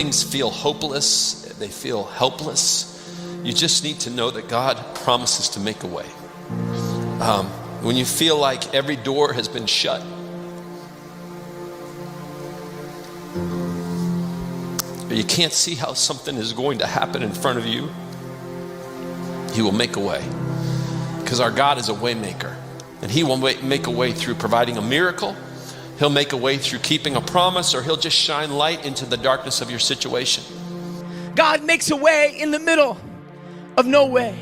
things feel hopeless, they feel helpless, you just need to know that God promises to make a way. When you feel like every door has been shut, or you can't see how something is going to happen in front of you, He will make a way. Because our God is a way maker. And He will make a way through providing a miracle. He'll make a way through keeping a promise, or He'll just shine light into the darkness of your situation. God makes a way in the middle of no way.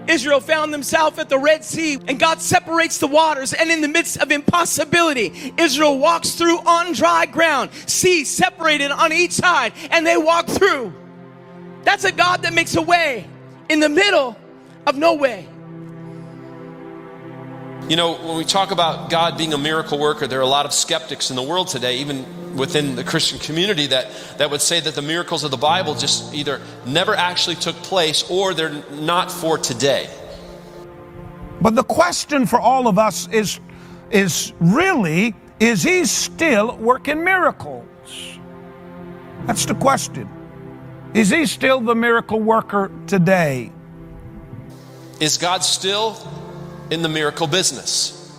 Israel found themselves at the Red Sea, and God separates the waters, and in the midst of impossibility, Israel walks through on dry ground, sea separated on each side, and they walk through. That's a God that makes a way in the middle of no way. You know, when we talk about God being a miracle worker, there are a lot of skeptics in the world today, even within the Christian community, that would say that the miracles of the Bible just either never actually took place or they're not for today. But the question for all of us is really, is He still working miracles? That's the question. Is He still the miracle worker today? Is God still in the miracle business?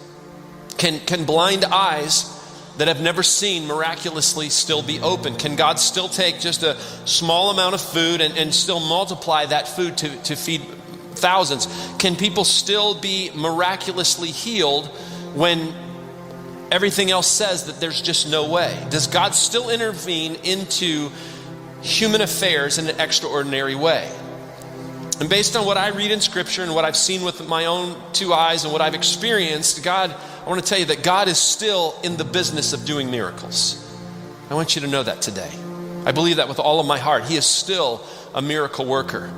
Can blind eyes that have never seen miraculously still be open? Can God still take just a small amount of food and still multiply that food to feed thousands? Can people still be miraculously healed when everything else says that there's just no way? Does God still intervene into human affairs in an extraordinary way? And based on what I read in Scripture and what I've seen with my own two eyes and what I've experienced, I want to tell you that God is still in the business of doing miracles. I want you to know that today. I believe that with all of my heart. He is still a miracle worker.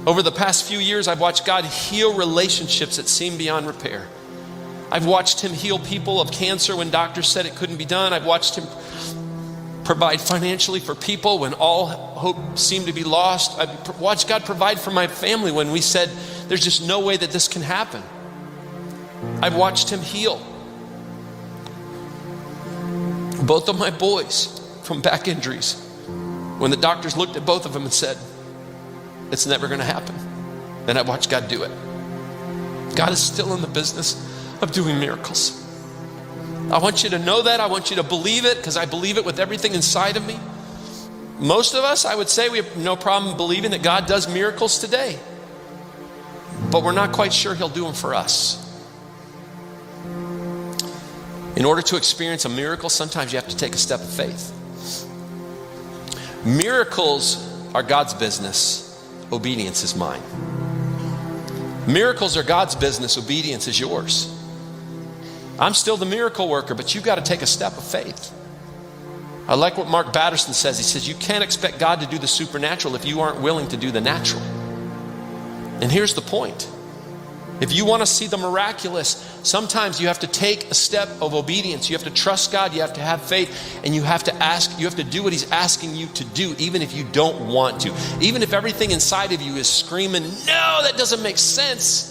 Over the past few years, I've watched God heal relationships that seem beyond repair. I've watched Him heal people of cancer when doctors said it couldn't be done. I've watched Him provide financially for people when all hope seemed to be lost. I've watched God provide for my family when we said there's just no way that this can happen. I've watched Him heal both of my boys from back injuries when the doctors looked at both of them and said, it's never going to happen. And I watched God do it. God is still in the business of doing miracles. I want you to know that. I want you to believe it, because I believe it with everything inside of me. Most of us, I would say, we have no problem believing that God does miracles today, but we're not quite sure He'll do them for us. In order to experience a miracle, sometimes you have to take a step of faith. Miracles are God's business. Obedience is mine. Miracles are God's business. Obedience is yours. I'm still the miracle worker, but you've got to take a step of faith. I like what Mark Batterson says. He says, you can't expect God to do the supernatural if you aren't willing to do the natural. And here's the point. If you want to see the miraculous, sometimes you have to take a step of obedience. You have to trust God, you have to have faith, and you have to ask, you have to do what He's asking you to do, even if you don't want to. Even if everything inside of you is screaming, no, that doesn't make sense.